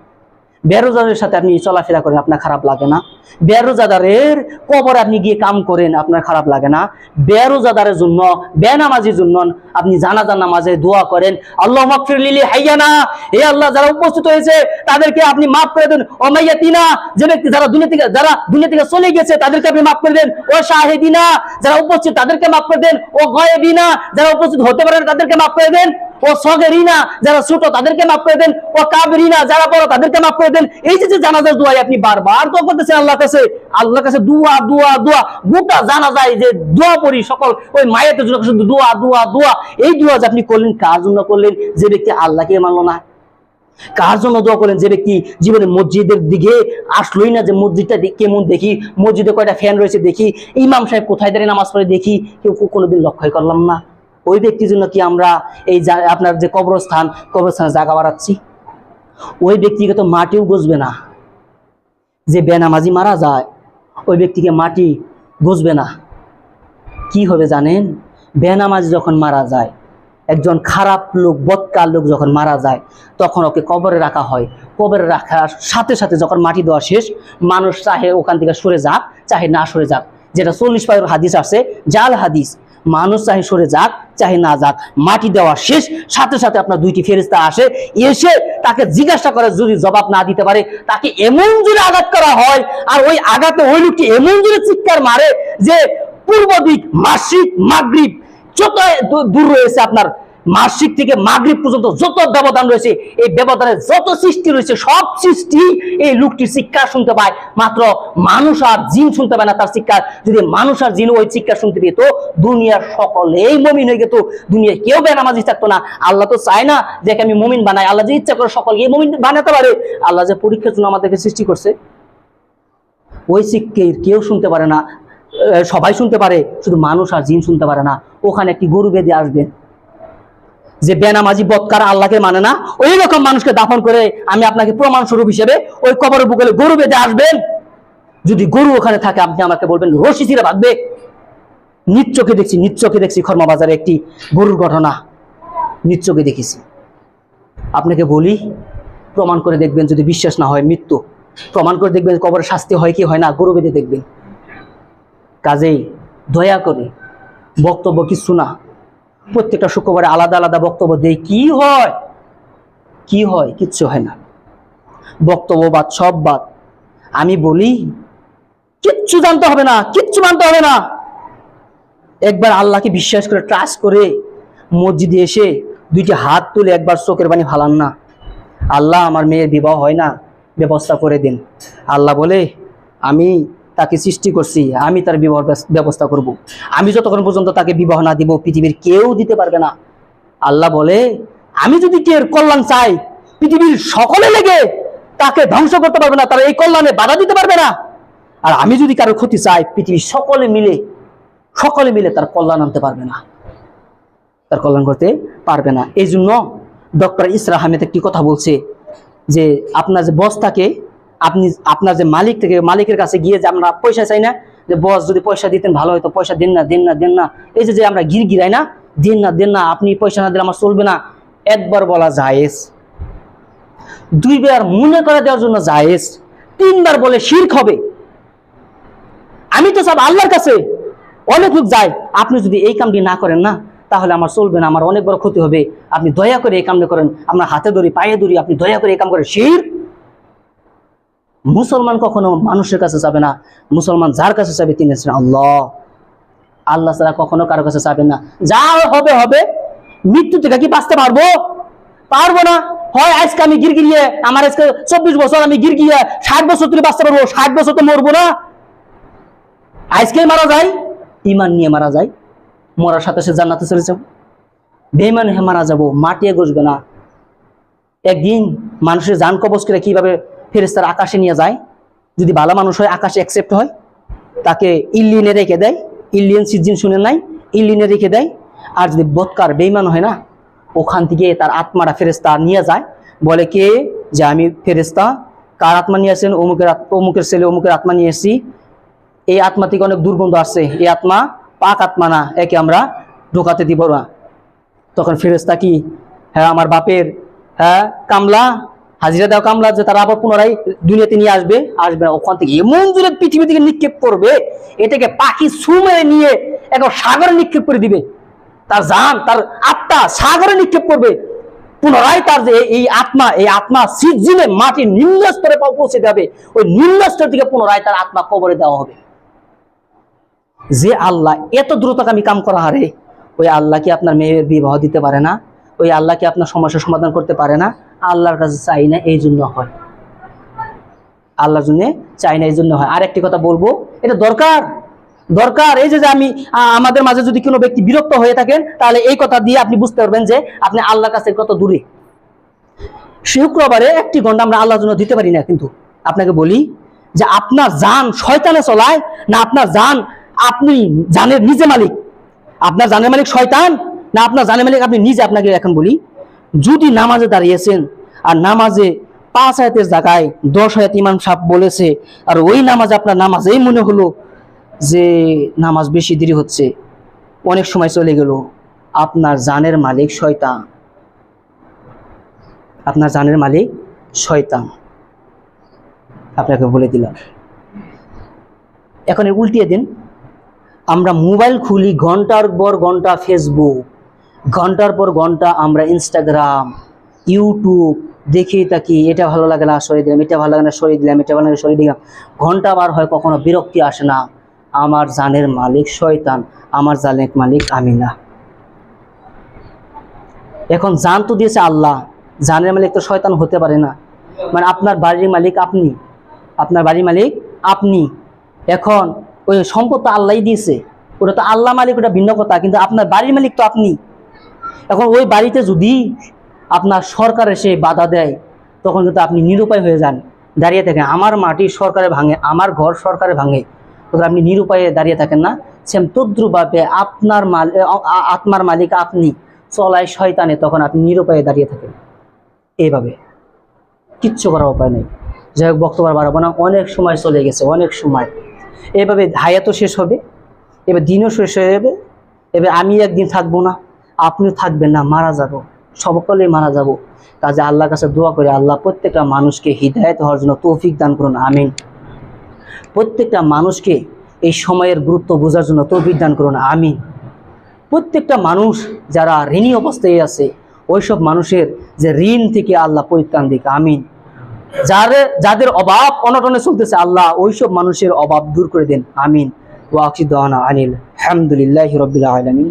বেরোজাদারের সাথে আপনি চলাফেরা করেন, আপনার খারাপ লাগে না? বেরোজাদারের কবরে আপনি গিয়ে কাম করেন, আপনার খারাপ লাগে না? বেরোজাদারের জন্য, বেনামাজির জন্য আপনি জানাজার নামাজে দোয়া করেন, আল্লাহ মাগফির লিলি হাইয়ানা, হে আল্লাহ যারা উপস্থিত হয়েছে তাদেরকে আপনি মাফ করে দেন, ও মাইয়াতিনা, যে ব্যক্তি যারা দুনিয়া থেকে চলে গেছে তাদেরকে আপনি মাফ করে দেন, ও শাহিদিনা, যারা উপস্থিত তাদেরকে মাফ করে দেন, ও গায়েবিনা, যারা উপস্থিত হতে পারেন তাদেরকে মাফ করে দেন, ও সগেরিনা, যারা ছোট তাদেরকে মাফ করে দেন, ও কাবরিনা, যারা বড় তাদেরকে মাফ করে দেন। এই যে জানাজার দোয়া আপনি বারবার দোয়া করতেছেন আল্লাহর কাছে দোয়া দোয়া দোয়া, গোটা জানাজায় যে দোয়া পড়ি সকল ওই মায়েদের জন্য শুধু দোয়া দোয়া দোয়া। এই দোয়া যে আপনি করলেন, কার জন্য করলেন? যে ব্যক্তি আল্লাহকে মানলো না। কার জন্য দোয়া করলেন? যে ব্যক্তি জীবনে মসজিদের দিকে আসলোই না, যে মসজিদটা কেমন দেখি, মসজিদে কয়টা ফ্যান রয়েছে দেখি, ইমাম সাহেব কোথায় দাঁড়িয়ে নামাজ পড়ে দেখি, কেউ কোনোদিন লক্ষ্যই করলাম না। ওই ব্যক্তির জন্য কি আমরা এই আপনার যে কবরস্থানে জায়গা বাড়াচ্ছি? ওই ব্যক্তিকে তো মাটিও গজবে না। যে বেনামাজি মারা যায় ওই ব্যক্তিকে মাটি গজবে না। কি হবে জানেন? বেনামাজি যখন মারা যায়, একজন খারাপ লোক, বদকার লোক যখন মারা যায়, তখন ওকে কবরে রাখা হয়। কবরে রাখার সাথে সাথে যখন মাটি দেওয়া শেষ, মানুষ চাহে ওখান থেকে সরে যাক, চাহে না সরে যাক, যেটা 40 পায়ের হাদিস আছে, জাল হাদিস, মানুষ চাহে সরে যাক চাহে না যাক, মাটি দেওয়া শেষ সাথে সাথে আপনার 2টি ফেরেশতা আসে, এসে তাকে জিজ্ঞাসা করে, যদি জবাব না দিতে পারে তাকে এমন জোরে আঘাত করা হয়, আর ওই আঘাতে ওই লোকটি এমন জোরে চিৎকার মারে যে পূর্ব দিক, মাসিক, মাগরিব, যত দূর রয়েছে আপনার মাসিক থেকে মাগরিব পর্যন্ত যত ব্যবধান রয়েছে, এই ব্যবধানের যত সৃষ্টি রয়েছে সব সৃষ্টি এই লোকটির চিৎকার শুনতে পায়। মাত্র মানুষ আর জিন শুনতে পায় না তার চিৎকার। যদি মানুষ আর জিন ওই চিৎকার শুনতে পেত, দুনিয়ার সকলেই মুমিন হয়ে যেত, দুনিয়ায় কেউ বেনামাজি থাকতো না। আল্লাহ তো চায় না যে আমি মুমিন বানাই, আল্লাহ যে ইচ্ছা করে সকলকে মুমিন বানাতে পারে। আল্লাহ যে পরীক্ষার জন্য আমাদেরকে সৃষ্টি করছে, ওই চিৎকার কেউ শুনতে পারে না। সবাই শুনতে পারে, শুধু মানুষ আর জিন শুনতে পারে না। ওখানে একটি গরু বেঁধে আসবেন, যে বেনামাজি বৎকার আল্লাহকে মানে না, ওই রকম মানুষকে দাফন করে আমি আপনাকে প্রমাণ স্বরূপ হিসেবে ওই কবরের বুকে গরু বেঁধে আসবেন। যদি গরু ওখানে থাকে আপনি আমাকে বলবেন রশি ছিঁড়ে ভাগবে। নিজ চোখে দেখছি খর্মাবাজারে একটি গরুর ঘটনা, নিজ চোখে দেখেছি। আপনাকে বলি, প্রমাণ করে দেখবেন। যদি বিশ্বাস না হয়, মৃত্যু প্রমাণ করে দেখবেন কবরের শাস্তি হয় কি হয় না, গরু বেঁধে দেখবেন। কাজেই দয়া করে বক্তব্য কিছু না, প্রত্যেকটা শুক্রবারে আলাদা আলাদা বক্তব্য দেই, কি হয়? কিচ্ছু হয় না। বক্তব্য বাদ, সব বাদ। আমি বলি কিচ্ছু জানতে হবে না, কিচ্ছু মানতে হবে না। একবার আল্লাহকে বিশ্বাস করে ট্রাস্ট করে মসজিদে এসে দুইটি হাত তুলে একবার চোখের পানি ফালান না, আল্লাহ আমার মেয়ের বিবাহ হয় না, ব্যবস্থা করে দিন। আল্লাহ বলে আমি তাকে সৃষ্টি করছি, আমি তার বিবাহ ব্যবস্থা করব। আমি যতক্ষণ পর্যন্ত তাকে বিবাহ না দিব পৃথিবীর কেউ দিতে পারবে না। আল্লাহ বলে আমি যদি কেউ কল্যাণ চাই, পৃথিবীর সকলে লেগে তাকে ধ্বংস করতে পারবে না, তারা এই কল্যাণে বাধা দিতে পারবে না। আর আমি যদি কারো ক্ষতি চাই, পৃথিবীর সকলে মিলে তার কল্যাণ আনতে পারবে না, তার কল্যাণ করতে পারবে না। এই জন্য ডক্টর ইসরা আহমেদ একটি কথা বলছে যে আপনার যে বস থাকে, আপনি আপনার যে মালিক থেকে মালিকের কাছে গিয়ে যে আমরা পয়সা চাই না, যে বস যদি পয়সা দিতেন ভালো হতো, পয়সা দেন না, এই যে আমরা গিরাই না, দেন না, আপনি পয়সা না দিলে আমার চলবে না, একবার বলা জায়েজ, দুইবার মনে করে দেওয়ার জন্য জায়েজ, তিনবার বলে শিরক হবে। আমি তো সব আল্লাহর কাছে, অনেক লোক যায়, আপনি যদি এই কামটি না করেন না তাহলে আমার চলবে না, আমার অনেক বড় ক্ষতি হবে, আপনি দয়া করে এই কামটা করেন, আপনার হাতে ধরি পায়ে ধরি, আপনি দয়া করে এই কাম করেন। শিরক। মুসলমান কখনো মানুষের কাছে যাবে না, মুসলমান যার কাছে যাবে তিনি হচ্ছেন আল্লাহ ছাড়া কখনো কারো কাছে যাবেন না। যা হবে, মৃত্যু থেকে কি বাঁচতে পারবো না? হয় আজকে আমি গিয়ে আমার আজকে 24 বছর, আমি গিয়ে 60 বছর তুলে বাঁচতে পারবো, 60 বছর তো মরবো না। আজকে মারা যায়, ইমান নিয়ে মারা যায়, মরার সাথে সে জান্নাতে চলে যাবো। বেঈমান হয়ে মারা যাবো, মাটিয়ে গসবে না। একদিন মানুষের জান কবজ করে কিভাবে ফেরেশতারা আকাশে নিয়ে যায়, যদি ভালো মানুষ হয় আকাশে অ্যাকসেপ্ট হয়, তাকে ইল্লিনে রেখে দেয়, ইল্লিয়ান সিজিন শুনে নাই, ইল্লিনে রেখে দেয়। আর যদি বৎকার বেঈমান হয় না, ওখান থেকে তার আত্মাটা ফেরেশতা নিয়ে যায়, বলে কে যে আমি ফেরেশতা, কার আত্মা নিয়ে আসেন? অমুকের ছেলে অমুকের আত্মা নিয়ে এসেছি, এই আত্মা থেকে অনেক দুর্গন্ধ আসছে, এই আত্মা পাক আত্মা না, একে আমরা ঢোকাতে দিব না। তখন ফেরেশতা কি, হ্যাঁ আমার বাপের কামলা, হাজিরা দেওয়া কামলা, যে তারা আবার পুনরায় দুনিয়াতে নিয়ে আসবে না। ওখান থেকে এমন জোরে পৃথিবী থেকে নিক্ষেপ করবে, এটাকে পাখি সুমে নিয়ে এখন সাগরে নিক্ষেপ করে দিবে। তার জান, তার আত্মা সাগরে নিক্ষেপ করবে, পুনরায় তার যে এই আত্মা সিজিনে মাটির নিম্ন স্তরে পৌঁছে যাবে, ওই নিম্ন স্তর থেকে পুনরায় তার আত্মা কবরে দেওয়া হবে। যে আল্লাহ এত দ্রুতগামী কাম করা হারে, ওই আল্লাহ কি আপনার মেয়ের বিবাহ দিতে পারে না? ওই আল্লাহ কি আপনার সমস্যার সমাধান করতে পারে না? আল্লাহর কাছে চাই না, এই জন্য হয়। আল্লাহর জন্য চাই না, এই জন্য হয়। আর একটি কথা বলবো, এটা দরকার। এই যে আমি আমাদের মাঝে যদি কোনো ব্যক্তি বিরক্ত হয়ে থাকেন, তাহলে এই কথা দিয়ে আপনি বুঝতে পারবেন যে আপনি আল্লাহর কাছে কত দূরে। শুক্রবারে 1 ঘন্টা আমরা আল্লাহর জন্য দিতে পারি না, কিন্তু আপনাকে বলি যে আপনার জান শয়তানে চলায় না, আপনার জান আপনি জানের নিজে মালিক? আপনার জানের মালিক শয়তান না আপনার জানের মালিক আপনি নিজে? আপনাকে এখন বলি, যদি নামাজে দাঁড়িয়েছেন আর নামাজে 5 আয়াতের জায়গায় 10 আয়াত ইমাম সাহেব বলেছে, আর ওই নামাজ আপনার নামাজেই মনে হলো যে নামাজ বেশি দেরি হচ্ছে, অনেক সময় চলে গেল, আপনার জানের মালিক শয়তান, আপনার জানের মালিক শয়তান। আপনাকে বলে দিলাম। এখন উল্টিয়ে দিন, আমরা মোবাইল খুলি ঘন্টার পর ঘন্টা ফেসবুক, ঘন্টার পর ঘন্টা আমরা ইনস্টাগ্রাম, ইউটিউব দেখি থাকি, এটা ভালো লাগে না সরিয়ে দিলাম, এটা ভালো লাগে না সরিয়ে দিলাম, এটা ভালো লাগে সরিয়ে দিলাম, ঘন্টা বার হয়, কখনো বিরক্তি আসে না। আমার জানের মালিক শয়তান, আমার জানের মালিক আমি না। এখন জান তো দিয়েছে আল্লাহ, জানের মালিক তো শয়তান হতে পারে না। মানে আপনার বাড়ির মালিক আপনি, আপনার বাড়ির মালিক আপনি। এখন ওই সম্পদ তো আল্লাহই দিয়েছে, ওটা তো আল্লাহ মালিক, ওটা ভিন্ন কথা, কিন্তু আপনার বাড়ির মালিক তো আপনি। এখন ওই বাড়িতে যদি আপনার সরকার এসে বাধা দেয়, তখন কিন্তু আপনি নিরুপায় হয়ে যান, দাঁড়িয়ে থাকেন। আমার মাটি সরকারে ভাঙে, আমার ঘর সরকারে ভাঙে, তখন আপনি নিরুপায়ে দাঁড়িয়ে থাকেন না, সেম তদ্রুপভাবে আপনার আত্মার মালিক আপনি, চলায় শয়তানে, তখন আপনি নিরুপায়ে দাঁড়িয়ে থাকেন। এইভাবে কিচ্ছু করার উপায় নেই। যাই হোক, বক্তব্য বাড়াবো না, অনেক সময় চলে গেছে, অনেক সময়। এভাবে হায়াতও শেষ হবে, এবার দিনও শেষ হয়ে যাবে, এবার আমি একদিন থাকবো না, আপনিও থাকবেন না, মারা যাব, সকলেই মারা যাব। কাজে আল্লাহর কাছে দোয়া করে আল্লাহ প্রত্যেকটা মানুষকে হিদায়াত হওয়ার জন্য তৌফিক দান করুন, আমিন। প্রত্যেকটা মানুষকে এই সময়ের গুরুত্ব বোঝার জন্য তৌফিক দান করুন, আমিন। প্রত্যেকটা মানুষ যারা ঋণী অবস্থায় আছে, ওইসব মানুষের যে ঋণ থেকে আল্লাহ পরিত্রাণ দিক, আমিন। যাদের অভাব অনটনে চলতেছে, আল্লাহ ওইসব মানুষের অভাব দূর করে দেন, আমিন। ওয়া আখিরু দাওয়ানা আনিল হামদুলিল্লাহি রাব্বিল আলামিন।